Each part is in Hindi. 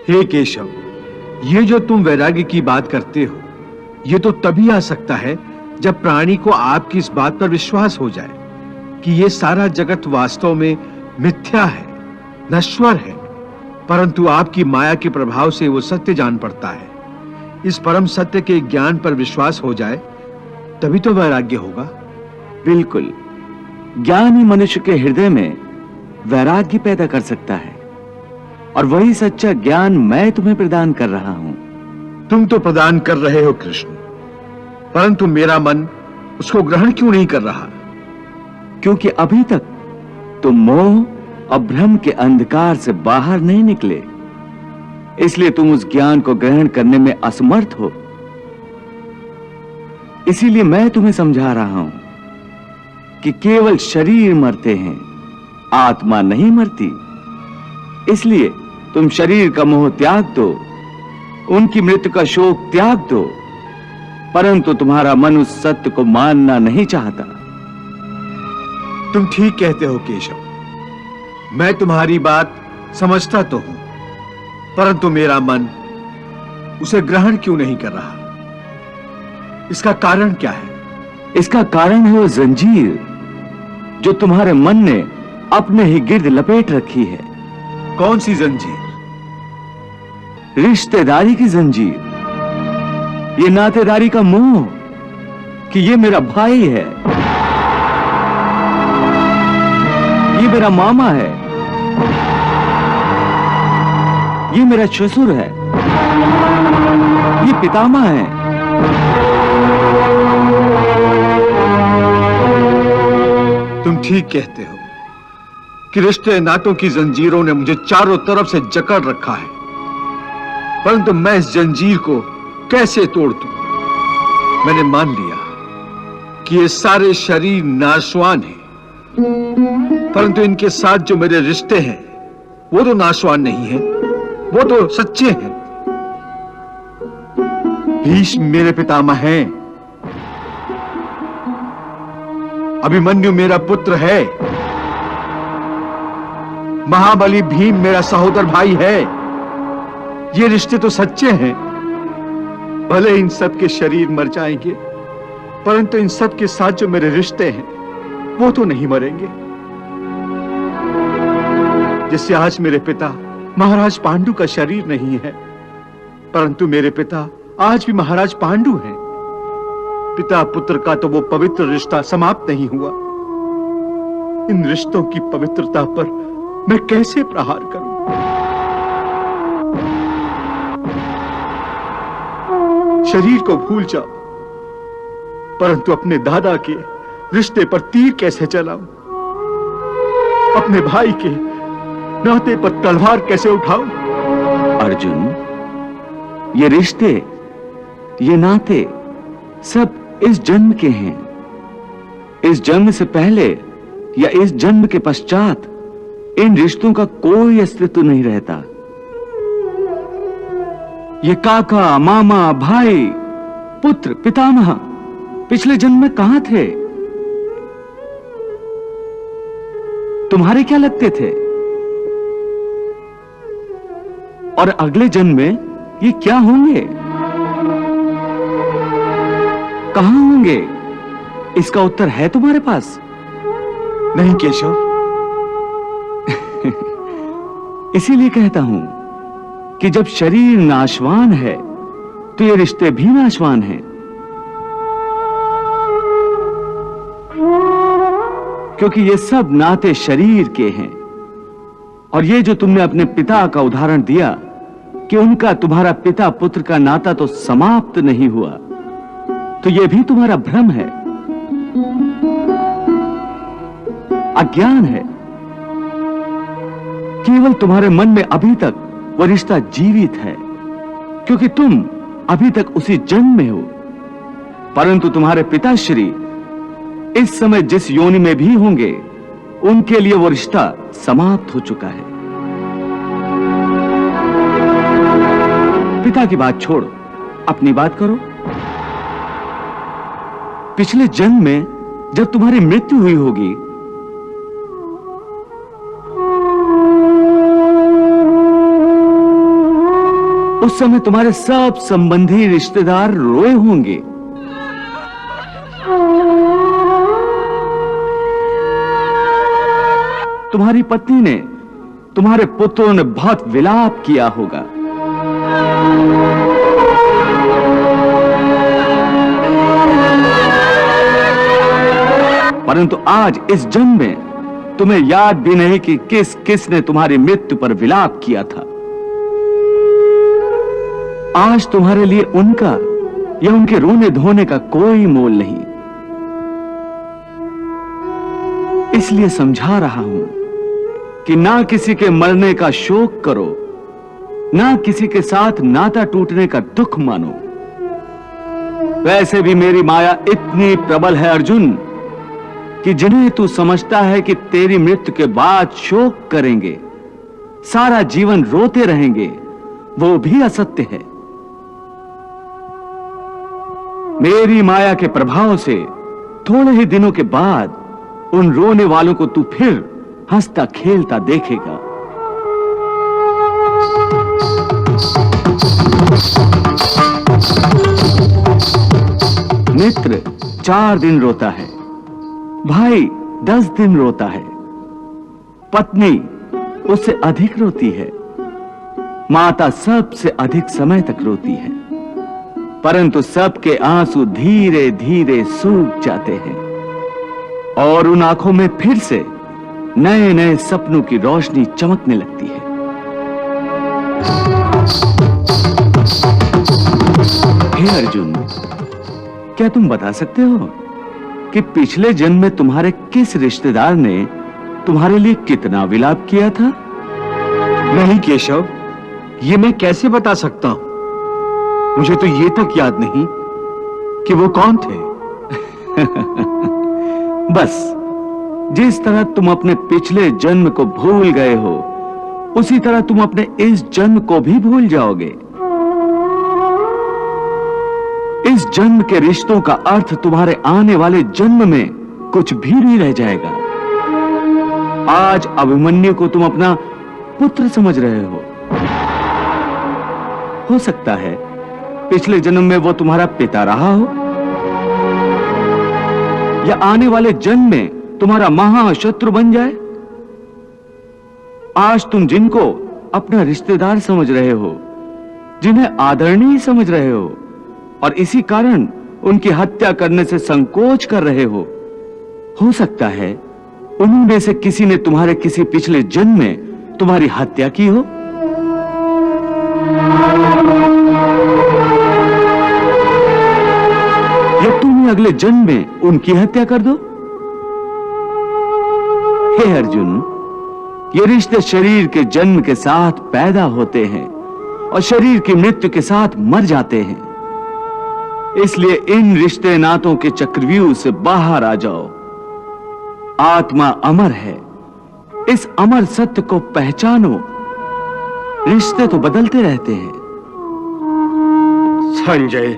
हे केशव, ये जो तुम वैराग्य की बात करते हो, ये तो तभी आ सकता है जब प्राणी को आपकी इस बात पर विश्वास हो जाए कि ये सारा जगत वास्तव में मिथ्या है, नश्वर है, परंतु आपकी माया के प्रभाव से वो सत्य जान पड़ता है। इस परम सत्य के ज्ञान पर विश्वास हो जाए तभी तो वैराग्य होगा। बिल्कुल, ज्ञान ही मनुष्य के हृदय में वैराग्य पैदा कर सकता है, और वही सच्चा ज्ञान मैं तुम्हें प्रदान कर रहा हूं। तुम तो प्रदान कर रहे हो कृष्ण, परंतु मेरा मन उसको ग्रहण क्यों नहीं कर रहा? क्योंकि अभी तक तुम मोह और भ्रम के अंधकार से बाहर नहीं निकले, इसलिए तुम उस ज्ञान को ग्रहण करने में असमर्थ हो। इसीलिए मैं तुम्हें समझा रहा हूं कि केवल शरीर मरते हैं, आत्मा नहीं मरती। इसलिए तुम शरीर का मोह त्याग दो, उनकी मृत्यु का शोक त्याग दो, परंतु तुम्हारा मन उस सत्य को मानना नहीं चाहता। तुम ठीक कहते हो केशव, मैं तुम्हारी बात समझता तो हूं, परंतु मेरा मन उसे ग्रहण क्यों नहीं कर रहा? इसका कारण क्या है? इसका कारण है वो जंजीर जो तुम्हारे मन ने अपने ही गिर्द लपेट रखी है। कौन सी जंजीर? रिश्तेदारी की जंजीर, ये नातेदारी का मोह कि ये मेरा भाई है, ये मेरा मामा है, ये मेरा ससुर है, ये पितामह है। तुम ठीक कहते हो कि रिश्ते नातों की जंजीरों ने मुझे चारों तरफ से जकड़ रखा है, परंतु मैं इस जंजीर को कैसे तोड़ दूं? मैंने मान लिया कि ये सारे शरीर नाशवान हैं, परंतु इनके साथ जो मेरे रिश्ते हैं वो तो नाशवान नहीं है, वो तो सच्चे हैं। भीष्म मेरे पितामह हैं, अभिमन्यु मेरा पुत्र है, महाबली भीम मेरा सहोदर भाई है। ये रिश्ते तो सच्चे हैं। भले इन सब के शरीर मर जाएंगे, परंतु इन सब के साथ जो मेरे रिश्ते हैं वो तो नहीं मरेंगे। जैसे आज मेरे पिता महाराज पांडु का शरीर नहीं है, परंतु मेरे पिता आज भी महाराज पांडु हैं। पिता पुत्र का तो वो पवित्र रिश्ता समाप्त नहीं हुआ। इन रिश्तों की पवित्रता पर मैं कैसे प्रहार करूं? शरीर को भूल जाओ, परंतु अपने दादा के रिश्ते पर तीर कैसे चलाऊं? अपने भाई के नाते पर तलवार कैसे उठाऊं? अर्जुन, ये रिश्ते, ये नाते सब इस जन्म के हैं। इस जन्म से पहले या इस जन्म के पश्चात इन रिश्तों का कोई अस्तित्व नहीं रहता। ये काका, मामा, भाई, पुत्र, पितामह पिछले जन्म में कहां थे? तुम्हारे क्या लगते थे? और अगले जन्म में ये क्या होंगे, कहां होंगे? इसका उत्तर है तुम्हारे पास? नहीं केशव। इसीलिए कहता हूं कि जब शरीर नाशवान है तो ये रिश्ते भी नाशवान हैं। क्योंकि ये सब नाते शरीर के हैं। और ये जो तुमने अपने पिता का उदाहरण दिया कि उनका तुम्हारा पिता पुत्र का नाता तो समाप्त नहीं हुआ, तो ये भी तुम्हारा भ्रम है, अज्ञान है। केवल तुम्हारे मन में अभी तक वो रिश्ता जीवित है, क्योंकि तुम अभी तक उसी जन्म में हो। परंतु तुम्हारे पिताश्री इस समय जिस योनि में भी होंगे, उनके लिए वो रिश्ता समाप्त हो चुका है। पिता की बात छोड़ो, अपनी बात करो। पिछले जन्म में जब तुम्हारी मृत्यु हुई होगी, उस समय तुम्हारे सब संबंधी रिश्तेदार रोए होंगे। तुम्हारी पत्नी ने, तुम्हारे पुत्रों ने बहुत विलाप किया होगा। परंतु आज इस जन्म में तुम्हें याद भी नहीं कि किस किस ने तुम्हारी मृत्यु पर विलाप किया था। आज तुम्हारे लिए उनका या उनके रोने धोने का कोई मोल नहीं। इसलिए समझा रहा हूं कि ना किसी के मरने का शोक करो, ना किसी के साथ नाता टूटने का दुख मानो। वैसे भी मेरी माया इतनी प्रबल है अर्जुन कि जिन्हें तू समझता है कि तेरी मृत्यु के बाद शोक करेंगे, सारा जीवन रोते रहेंगे, वो भी असत्य है। मेरी माया के प्रभाव से थोड़े ही दिनों के बाद उन रोने वालों को तू फिर हंसता खेलता देखेगा। मित्र 4 दिन रोता है, भाई 10 दिन रोता है, पत्नी उससे अधिक रोती है, माता सबसे अधिक समय तक रोती है, परंतु सबके आंसू धीरे धीरे सूख जाते हैं और उन आंखों में फिर से नए नए सपनों की रोशनी चमकने लगती है। हे अर्जुन, क्या तुम बता सकते हो कि पिछले जन्म में तुम्हारे किस रिश्तेदार ने तुम्हारे लिए कितना विलाप किया था? नहीं केशव, ये मैं कैसे बता सकता हूं? मुझे तो ये तक याद नहीं कि वो कौन थे। बस जिस तरह तुम अपने पिछले जन्म को भूल गए हो, उसी तरह तुम अपने इस जन्म को भी भूल जाओगे। इस जन्म के रिश्तों का अर्थ तुम्हारे आने वाले जन्म में कुछ भी नहीं रह जाएगा। आज अभिमन्यु को तुम अपना पुत्र समझ रहे हो सकता है पिछले जन्म में वो तुम्हारा पिता रहा हो, या आने वाले जन्म में तुम्हारा महाशत्रु बन जाए। आज तुम जिनको अपना रिश्तेदार समझ रहे हो, जिन्हें आदरणीय समझ रहे हो और इसी कारण उनकी हत्या करने से संकोच कर रहे हो सकता है उन्हीं में से किसी ने तुम्हारे किसी पिछले जन्म में तुम्हारी हत्या की हो। या तुम अगले जन्म में उनकी हत्या कर दो। हे अर्जुन, ये रिश्ते शरीर के जन्म के साथ पैदा होते हैं और शरीर की मृत्यु के साथ मर जाते हैं। इसलिए इन रिश्ते नातों के चक्रव्यूह से बाहर आ जाओ। आत्मा अमर है, इस अमर सत्य को पहचानो। रिश्ते तो बदलते रहते हैं। संजय,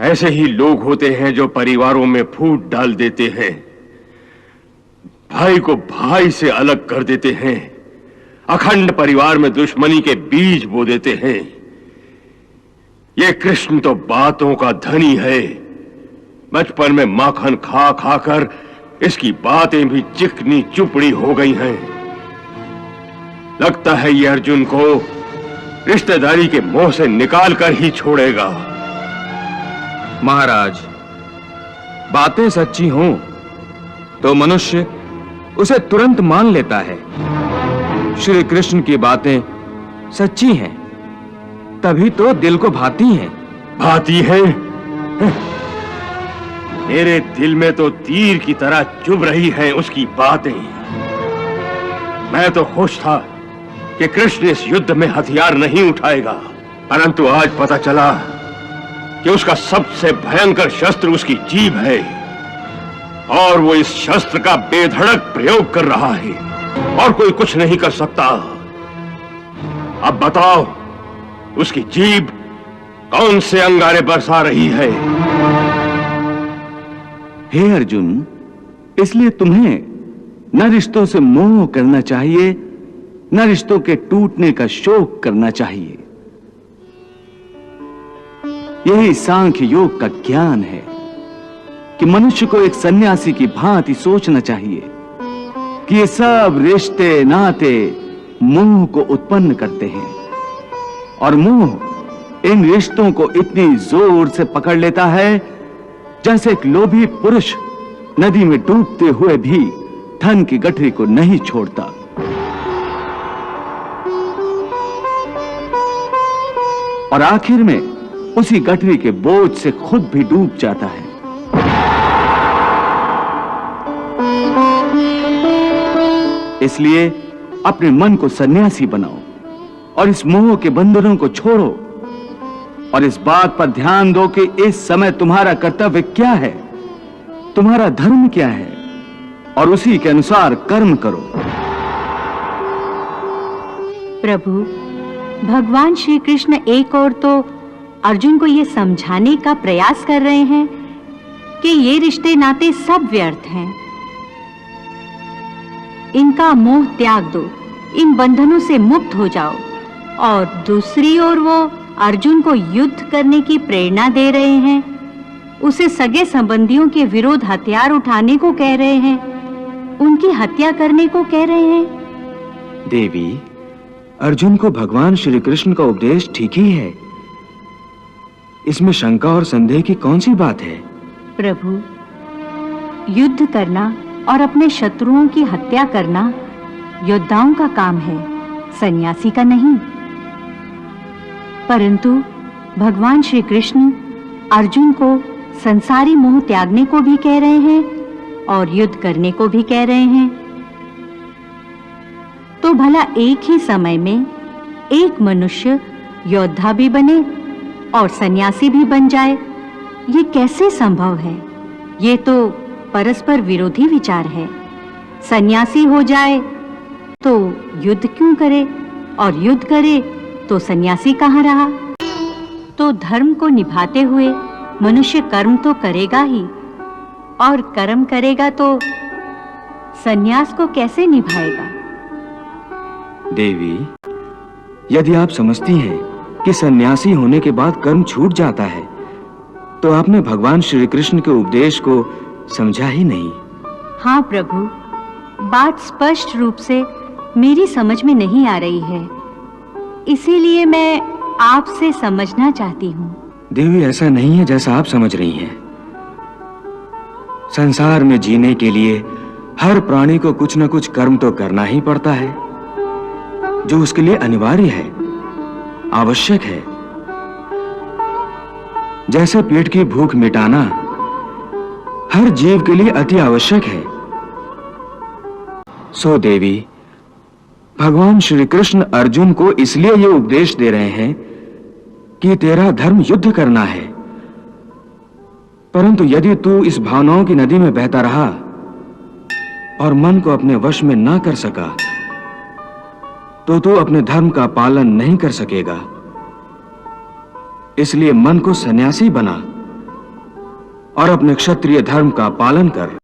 ऐसे ही लोग होते हैं जो परिवारों में फूट डाल देते हैं, भाई को भाई से अलग कर देते हैं, अखंड परिवार में दुश्मनी के बीज बो देते हैं। ये कृष्ण तो बातों का धनी है। बचपन में माखन खा खाकर इसकी बातें भी चिकनी चुपड़ी हो गई हैं। लगता है ये अर्जुन को रिश्तेदारी के मोह से निकाल कर ही छोड़ेगा। महाराज, बातें सच्ची हों तो मनुष्य उसे तुरंत मान लेता है। श्री कृष्ण की बातें सच्ची हैं, तभी तो दिल को भाती हैं। भाती है? मेरे दिल में तो तीर की तरह चुभ रही हैं उसकी बातें। मैं तो खुश था कि कृष्ण इस युद्ध में हथियार नहीं उठाएगा, परंतु आज पता चला कि उसका सबसे भयंकर शस्त्र उसकी जीभ है और वो इस शस्त्र का बेधड़क प्रयोग कर रहा है और कोई कुछ नहीं कर सकता। अब बताओ, उसकी जीभ कौन से अंगारे बरसा रही है? हे अर्जुन, इसलिए तुम्हें न रिश्तों से मोह करना चाहिए, न रिश्तों के टूटने का शोक करना चाहिए। यही सांख्य योग का ज्ञान है कि मनुष्य को एक सन्यासी की भांति सोचना चाहिए कि ये सब रिश्ते नाते मोह को उत्पन्न करते हैं और मोह इन रिश्तों को इतनी जोर से पकड़ लेता है जैसे एक लोभी पुरुष नदी में डूबते हुए भी धन की गठरी को नहीं छोड़ता। और आखिर में उसी गठरी के बोझ से खुद भी डूब जाता है। इसलिए अपने मन को सन्यासी बनाओ और इस मोह के बंधनों को छोड़ो और इस बात पर ध्यान दो कि इस समय तुम्हारा कर्तव्य क्या है, तुम्हारा धर्म क्या है और उसी के अनुसार कर्म करो। प्रभु, भगवान श्री कृष्ण एक और तो अर्जुन को यह समझाने का प्रयास कर रहे हैं कि ये रिश्ते नाते सब व्यर्थ हैं, इनका मोह त्याग दो, इन बंधनों से मुक्त हो जाओ। और दूसरी ओर वो अर्जुन को युद्ध करने की प्रेरणा दे रहे हैं, उसे सगे संबंधियों के विरोध हथियार उठाने को कह रहे हैं, उनकी हत्या करने को कह रहे हैं। देवी, अर्जुन को भगवान श्री कृष्ण का उपदेश ठीक ही है, इसमें शंका और संदेह की कौन सी बात है? प्रभु, युद्ध करना और अपने शत्रुओं की हत्या करना योद्धाओं का काम है, सन्यासी का नहीं। परंतु भगवान श्री कृष्ण अर्जुन को संसारी मोह त्यागने को भी कह रहे हैं और युद्ध करने को भी कह रहे हैं। तो भला एक ही समय में एक मनुष्य योद्धा भी बने और सन्यासी भी बन जाए, ये कैसे संभव है? ये तो परस्पर विरोधी विचार है। सन्यासी हो जाए तो युद्ध क्यों करे और युद्ध करे तो सन्यासी कहाँ रहा? तो धर्म को निभाते हुए मनुष्य कर्म तो करेगा ही, और कर्म करेगा तो सन्यास को कैसे निभाएगा? देवी, यदि आप समझती हैं कि सन्यासी होने के बाद कर्म छूट जाता है, तो आपने भगवान श्री कृष्ण के उपदेश को समझा ही नहीं। हाँ प्रभु, बात स्पष्ट रूप से मेरी समझ में नहीं आ रही है, इसीलिए मैं आपसे समझना चाहती हूँ। देवी, ऐसा नहीं है जैसा आप समझ रही हैं। संसार में जीने के लिए हर प्राणी को कुछ न कुछ कर्म तो करना ही पड़ता है, जो उसके लिए अनिवार्य है, आवश्यक है। जैसे पेट की भूख मिटाना हर जीव के लिए अति आवश्यक है, सो देवी, भगवान श्री कृष्ण अर्जुन को इसलिए यह उपदेश दे रहे हैं कि तेरा धर्म युद्ध करना है। परंतु यदि तू इस भावनाओं की नदी में बहता रहा और मन को अपने वश में ना कर सका, तो तू अपने धर्म का पालन नहीं कर सकेगा। इसलिए मन को सन्यासी बना और अपने क्षत्रिय धर्म का पालन कर।